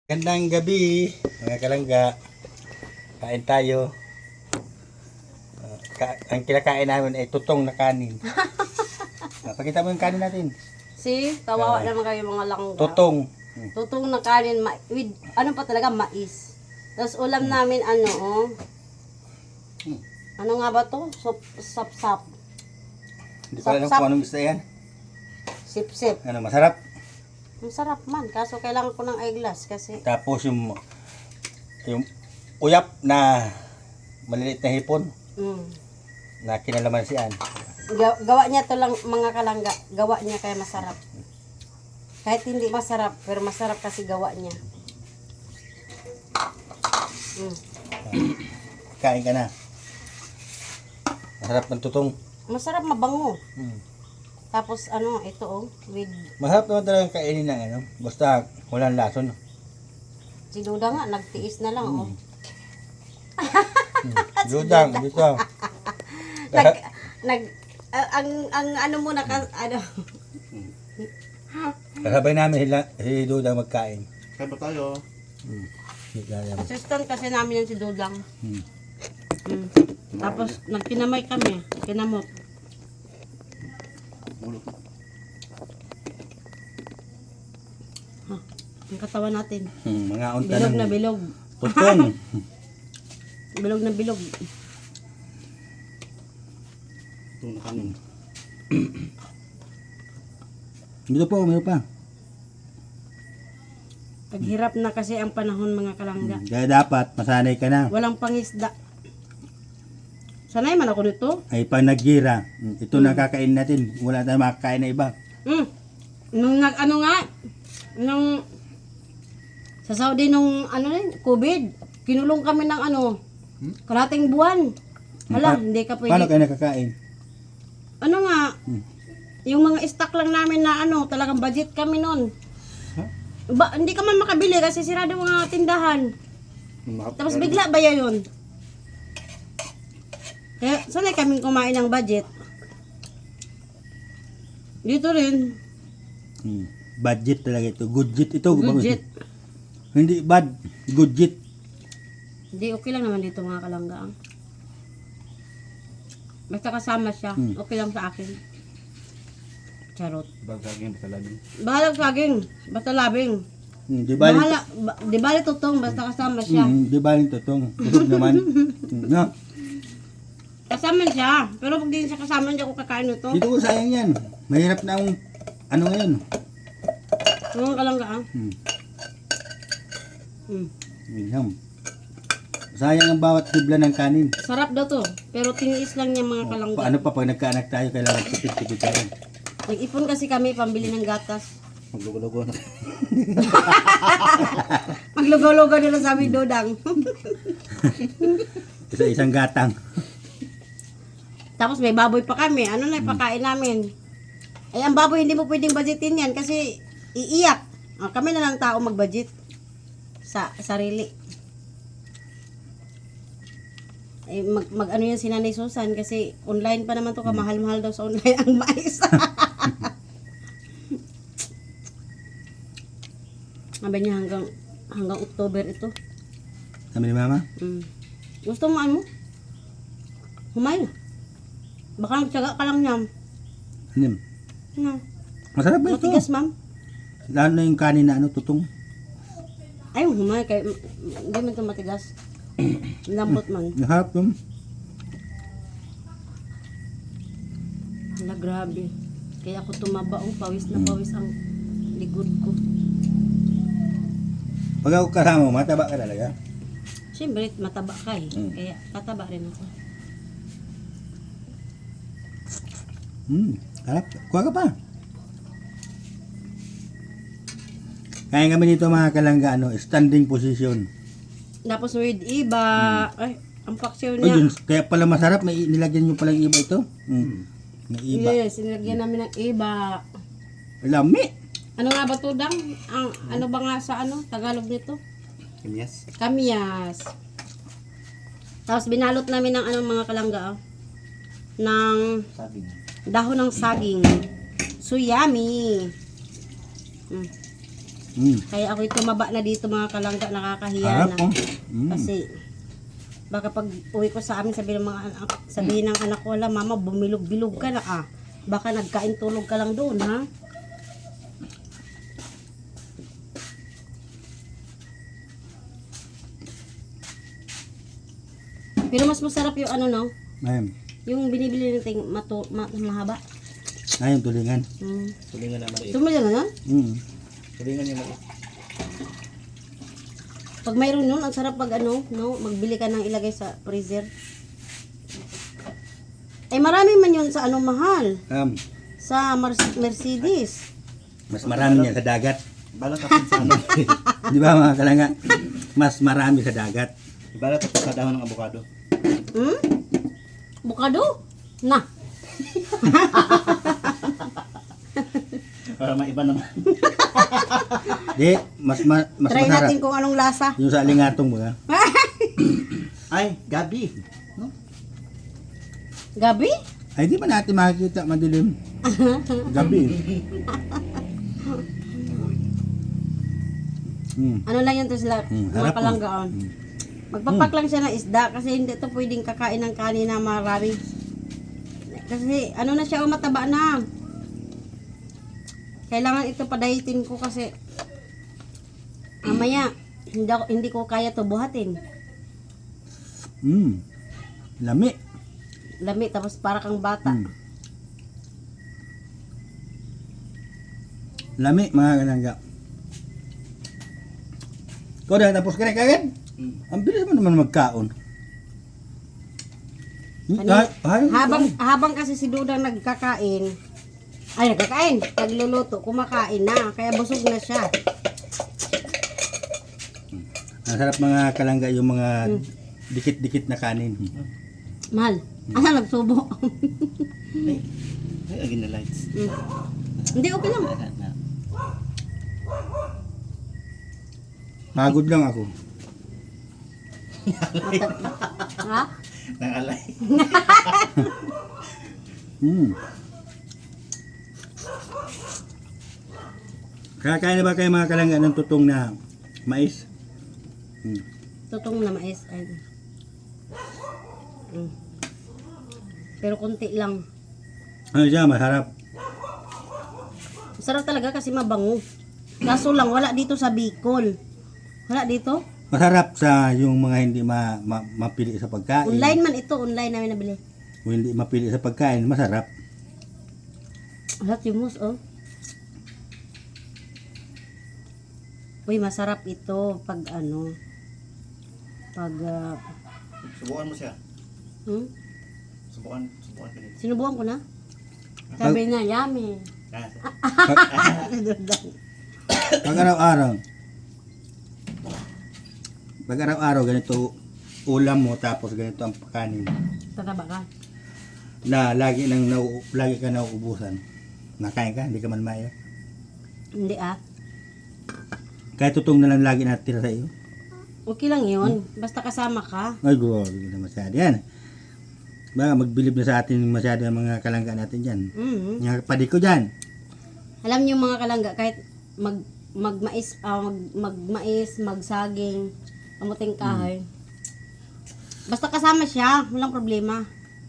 Gandang gabi, mga kalangga. Kain tayo. Ang kinakain namin ay tutong na kanin. Pakita mo yung kanin natin. Kawawa naman kayo mga langga. Tutong. Tutong na kanin with ano pa talaga, mais. Tapos ulam namin ano nga ba to? Sap-sap. Hindi ko alam kung anong gusto yan. Sip-sip. Ano, masarap. Masarap man, kaso kailangan ko ng eyeglass kasi Tapos yung uyap na maliliit na hipon na kinalaman si Ann. gawa niya to lang mga kalangga. Gawa niya kaya masarap. Kahit hindi masarap, pero masarap kasi gawa niya. Kain ka na. Masarap ng tutong. Masarap, mabango. Tapos ito with Masarap naman talagang kainin ng ano. Basta walang lason. si Duda nga, nagtiis na lang Dudang, dito. ang ano muna Kasabay namin si Dudang magkain. Kaya ba tayo? assistant kasi namin yan si Dudang. Tapos nagkinamay kami, kinamot. Bulok. Ang katawan natin. Mga unta Bilog ng na bilog. tutong. Bilog na bilog. Ito na kanin. Dito po, meron pa. Paghirap na kasi ang panahon mga kalangga. Kaya dapat, masanay ka na. Walang pangisda. Sanay man ako nito. Ay pag naggira, ito na kakain natin. Wala tayong makakain na iba. Nung nung sa Saudi nung COVID, kinulong kami ng karating buwan. Hala, hindi ka Paano pwede. kayo nakakain? Yung mga stock lang namin na talagang budget kami nun. Hindi ka man makabili kasi sirado mga tindahan. Tapos bigla ba yun? Kaya sanay kaming kumain ng budget. Dito rin. Budget talaga ito. Goodjet ito. Budget. Hindi bad. Goodjet. Hindi, okay lang naman dito mga kalangga. Basta kasama siya, okay lang sa akin. Charot. Bagagin sa labing. Bahalag saging, basta labing. Di ba? Di bali tutong, basta kasama siya. Di ba yung tutong? Busog naman. No? Kasama siya, pero pag di siya kasama, hindi ako kakain nito. Dito ko sayang yan. Mahirap na ang ngayon. Mga kalangga Minam. Sayang ang bawat tibla ng kanin. Sarap daw to, pero tiniis lang niya mga kalangga. Paano pa pag nagkaanak tayo, kailangan tipid-tipid tayo. Nag-ipon kasi kami, pambili ng gatas. Maglugo-lugo na. Maglugaw-lugaw nila sa aming Dodang. Isang gatang. Tapos may baboy pa kami, na ipakain namin. Ay, ang baboy hindi mo pwedeng budgetin yan kasi iiyak. Kami na lang tao mag-budget sa sarili. Ay, mag-ano yan si Nanay Susan kasi online pa naman to, kamahal-mahal daw sa online ang mais. Sabi niya hanggang October ito. Sabi ni Mama? Gusto mo ano? Humay na. Baka nagtsaga ka lang niyan. Ano? Masarap ba ito? Matigas, ma'am. Lalo na yung kanin na tutong. Ay, humay. Kaya, hindi man ito matigas. Lambot man. Naharap yun. Hala, grabe. Kaya ako tumaba. Pawis na pawis ang likod ko. Pag ako kasama mo, mataba ka talaga. Siyempre, mataba ka eh. Kaya tataba rin ako. Harap. Kuha ka pa. Kaya kami dito mga kalangga, standing position. Tapos with iba. Ay, ang paksiw O niya. yun, kaya pala masarap, may nilagyan nyo palang iba ito. May iba. Yes, sinilagyan namin ng iba. Lami. Ano nga ba to, Dang? Ano ba nga sa Tagalog nito? Yes. Kamyas. Tapos binalot namin ng mga kalangga. Ng Sabi niya. dahon ng saging. So yummy. Kaya ako'y tumaba na dito mga kalangga, nakakahiya Harap na. oh. Kasi baka pag uwi ko sa amin, sabihin ng anak ko, wala mama, bumilog-bilog ka na ah. Baka nagkain tulog ka lang doon ha. Pero mas masarap yung ano no, Ayun. yung binibili natin mahaba. Ayun, tulingan. Tulingan na maliit. Tumuli na nun? Tulingan yung maliit. Pag mayroon nun, ang sarap pag ano, no, magbili ka ng ilagay sa freezer. Eh marami man yun sa ano mahal. Sa Mercedes. Mas marami yan sa dagat. Balat ako sa ano. Di ba mga kalangga? Mas marami sa dagat. Balat ako sa dahon ng avocado. Bukado? Na. Para maiba naman. Di, mas Try masarap. natin kung anong lasa. Yung sa alingatong mga. Ay, gabi. No? Gabi? Ay, di ba natin makikita madilim? Gabi. Ano lang yun to sila, mga harap mo. kalanggaan. Magpapak lang siya ng isda kasi hindi to pwedeng kakain ng kanin na marami. Kasi ano na siya, mataba na. Kailangan ito padayitin ko kasi mamaya hindi ko kaya to buhatin. Lami. Lami tapos para kang bata. Lami mga kalangga. Ikaw na tapos ka na kagad? Ang bilis mo naman magkaon. Habang kasi si Dudang nagkakain, nagluluto, kumakain na, kaya busog na siya. Ang sarap mga kalangga yung mga dikit-dikit na kanin. Mahal, nagsubo. Ay, agin na lights. Hindi, okay lang. Pagod lang ako. Ha? Nang alay. Kakain na ba kayo mga kalangga ng tutong na mais? Tutong na mais. Ay. Pero konti lang. Ano siya, masarap. Masarap talaga kasi mabango. Kaso lang, wala dito sa Bicol. Wala dito? Masarap sa yung mga hindi mapili sa pagkain. Online man ito, online namin nabili. Kung hindi mapili sa pagkain, masarap. Wala timos, oh. Uy, masarap ito pag ano, pag, Subukan mo siya. Subukan ka dito. sinubukan ko na. Sabi niya, yummy. Pag araw-araw, ganito ulam mo tapos ganito ang pakanin Tataba ka. na lagi ka nauubusan. Nakain ka, hindi ka man maya. Hindi ah. Kahit tutong na lang lagi natira sa iyo. Okay lang yun. Basta kasama ka. Ay, grabe na masyado yan. Baka magbilib na sa atin masyado ang mga kalangga natin dyan. Yung padi ko dyan. Alam niyo mga kalangga, kahit magmais, magsaging, kamuting kahoy. Basta kasama siya, walang problema.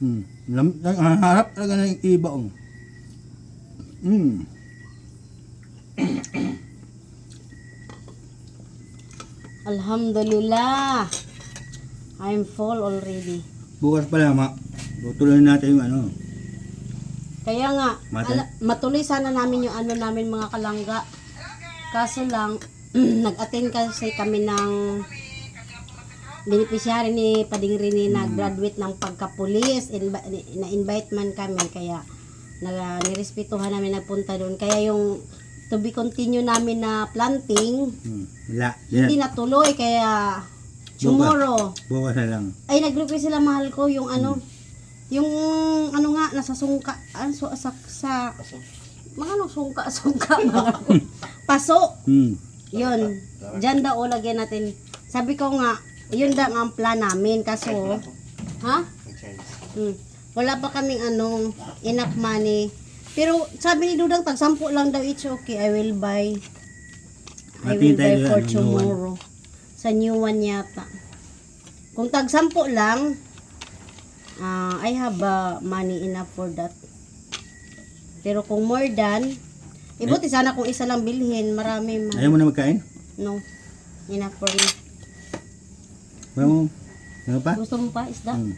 Ang harap talaga ng iba. Alhamdulillah. I'm full already. Bukas pala, tutuloy natin yung ano. Kaya nga, Mata- matuloy sana namin yung ano namin mga kalangga. Kaso lang, nag-attend kasi kami ng beneficiary ni Pading Rini na graduate ng pagkapulis. Na-invite man kami, kaya nirespetuhan namin nagpunta doon. Kaya yung to be continue namin na planting, hindi natuloy. Kaya tomorrow, Bukas na lang. ay nag-request sila mahal ko yung ano, yung ano nga, nasa sungka, sa mga ano, sungka, mga paso. Yun, dyan daw lagyan natin. Sabi ko nga, yun daw ang plan namin. Kaso, ha? Wala pa kaming ano, enough money. Pero sabi ni Dudang, tag 10 lang daw, it's okay, I will buy. I Matingin will tayo buy doon, for ano, tomorrow. Sa new one yata. Kung tag 10 lang, I have money enough for that. Pero kung more than, buti sana kung isa lang bilhin, marami man. Ayaw mo na magkain? No, enough for me. Ano pa? Gusto mo pa isda? Hmm.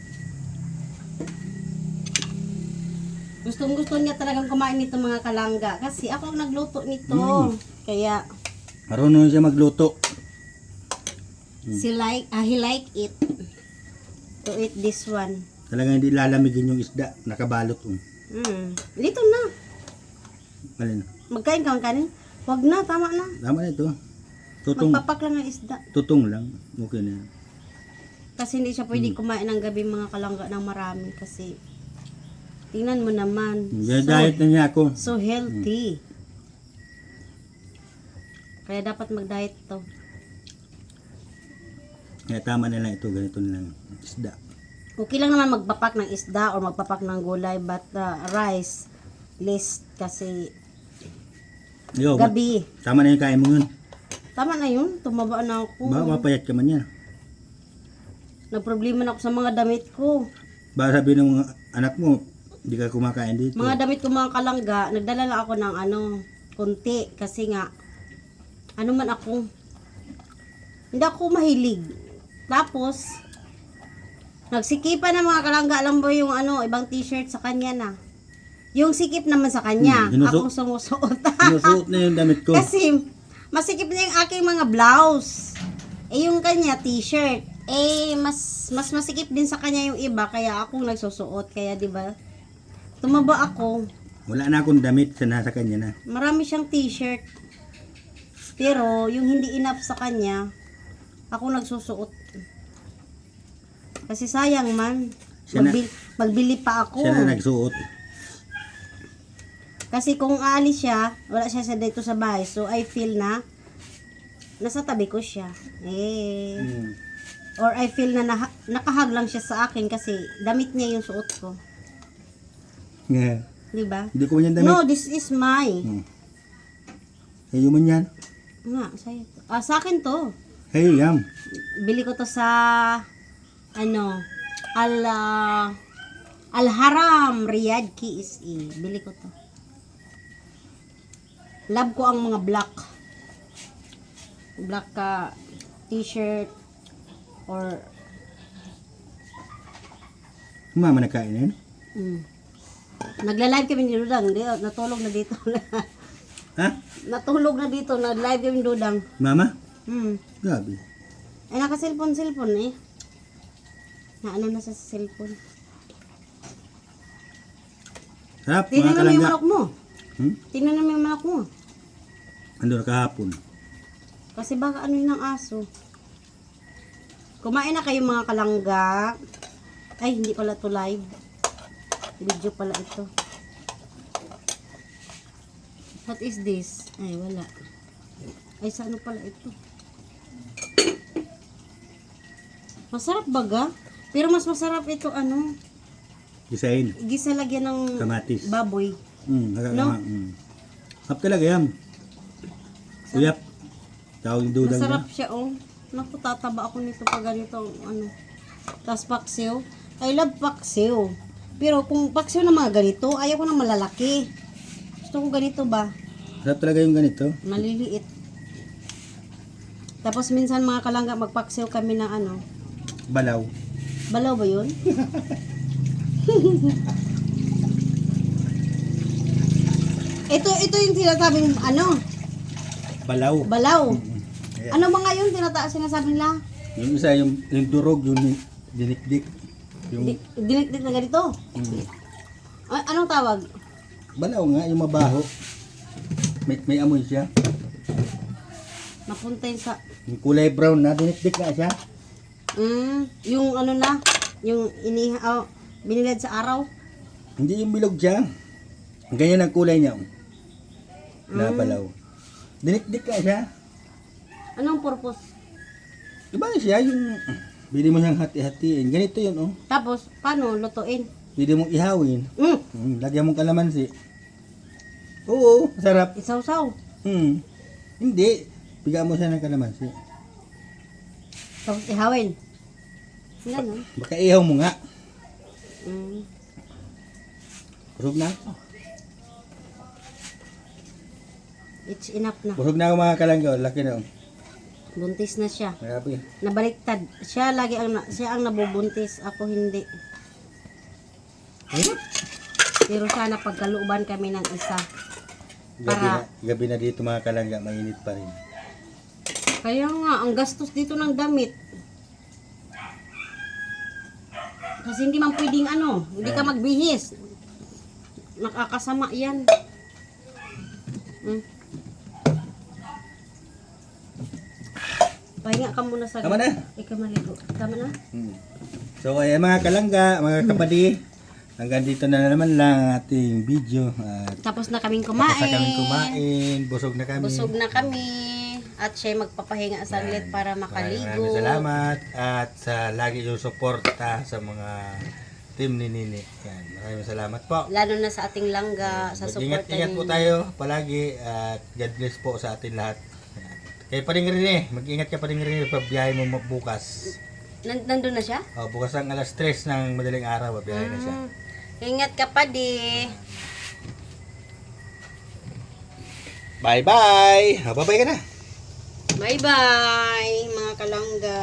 Gusto niya talagang kumain nito mga kalangga. Kasi ako ang nagluto nito. Kaya, Marunong siya magluto. he like it. To eat this one. Talagang hindi lalamigin yung isda. Nakabalot. Dito na. Alin? Magkain ka ng kanin? Wag na, tama na. Tama na ito. Tutong, Magpapak lang ng isda. tutong lang. Okay na yan. Kasi hindi siya pwede kumain ng gabi mga kalangga ng marami. Kasi, tingnan mo naman. Diet na niya ako. So healthy. Kaya dapat mag-diet to. Kaya tama na lang ito. Ganito na lang. Isda. Okay lang naman magpapak ng isda or magpapak ng gulay, but rice list kasi Yo, gabi. tama na yung kain mo yun. Tama na yun, tumaba na ako. Baka mapayat ka man yan. Nagproblema na ako sa mga damit ko. Baka sabihin ng mga anak mo, hindi ka kumakain dito. Mga damit ko mga kalangga, nagdala lang ako ng konti kasi nga, ano man ako, hindi ako mahilig. Tapos, nagsikipan ng mga kalangga, alam mo yung ibang t-shirt sa kanya na. Yung sikip naman sa kanya, akong sumusuot. Sinusuot na yung damit ko. Kasi, masikip na yung aking mga blouse. Yung kanya t-shirt. Mas masikip din sa kanya yung iba, kaya akong nagsusuot. Kaya, di ba? Tumaba ako. Wala na akong damit sa nasa kanya na. Marami siyang t-shirt. Pero, yung hindi enough sa kanya, ako nagsusuot. Kasi sayang man. Magbili pa ako. Siya na nagsuot. Kasi kung aalis siya, wala siya sa dito sa bahay. So, I feel na nasa tabi ko siya. Or I feel na nakahag lang siya sa akin kasi damit niya yung suot ko. Yeah. Diba? Hindi ko man yan damit. No, this is mine. Sa'yo man yan. Nga, sa'yo to. Sa akin to. Hey, yam. Bili ko to sa Al-Haram Riyadh KSE. Bili ko to. Love ko ang mga black t-shirt or Mama nagkain na yun? Nagla-live kami ni Dudang. Natulog na dito. Ha? Natulog na dito. Nag-live kami ni Dudang. Mama? Hmm. Grabe. Ay, naka-cellphone eh. Na sa cellphone. Sarap, Tingnan mga naman yung kalangga. manok mo. Hmm? Tingnan naman yung manok mo. Ando na kahapon. Kasi baka ano yun ng aso. Kumain na kayo mga kalangga. Ay, hindi pala to live. Video pala ito. What is this? Ay, wala. Ay, sa ano pala ito? Masarap baga? Pero mas masarap ito Isain. gisa lagyan ng Kamatis. baboy. No? Hap talaga yan. Uyap. Tawag yung dudang Masarap niya. siya, Naku, tataba ako nito pag ganito, Tapos paksiw. I love paksiw. Pero kung paksiw na mga ganito, ayaw ko na malalaki. Gusto ko ganito ba? Sarap talaga yung ganito. Maliliit. Tapos minsan mga kalangga, magpaksiw kami ng Balaw. Balaw ba yun? ito yung sinasabing Balaw. balaw. Ayan. Ano mga yun sinasabing nila? Yung isa, yung durog, yung dinikdik. Yung Dinikdik na ganito. Anong tawag? balaw nga, yung mabaho. May amoy siya. Napunta yun sa Yung kulay brown na, dinikdik na siya. yung yung binilad sa araw. Hindi yung bilog siya. Ganyan ang kulay niya. Na balaw. Dinikdik na siya. Anong purpose? Diba siya yung bili mo siyang hati-hatiin. Ganito yun, Tapos, paano lutuin? Pwede mong ihawin. Lagyan mong kalamansi. Oo, sarap. Isaw-saw. Hindi. Bigyan mo siya ng kalamansi. Tapos ihawin. Ganun. Baka ihaw mo nga. Mm. Busog na. It's enough na. Busog na ako mga kalangga. Laki na. Buntis na siya. Grabe. Nabaliktad. Siya lagi siya ang nabubuntis. Ako hindi. Pero sana pagkaluban kami ng isa. Gabi na dito mga kalangga. Mainit pa rin. Kaya nga, ang gastos dito ng damit. Kasi hindi man pwedeng hindi ka magbihis. Nakakasama yan. Pahinga ka muna sa Tama na. Ikaw maligo. Tama na? So ayan mga kalangga, mga kapadi. Hanggang dito na naman lang ang ating video. At Tapos na kaming tapos kumain. na kaming kumain. Busog na kami. Busog na kami. At siya magpapahinga saglit para makaligo. Maraming salamat. At sa lagi yung suporta sa mga team ni Nini. Yan. Maraming salamat po. Lalo na sa ating langga, sa support Ingat po tayo palagi at God bless po sa atin lahat. Kaya pa rin rin mag-ingat ka pa rin pagbiyahe mo bukas. Nandun na siya? Bukas ang alas 3 ng madaling araw, pagbiyahe na siya. Ingat ka pa di. Bye-bye! Bye-bye ka na! Bye-bye mga kalangga.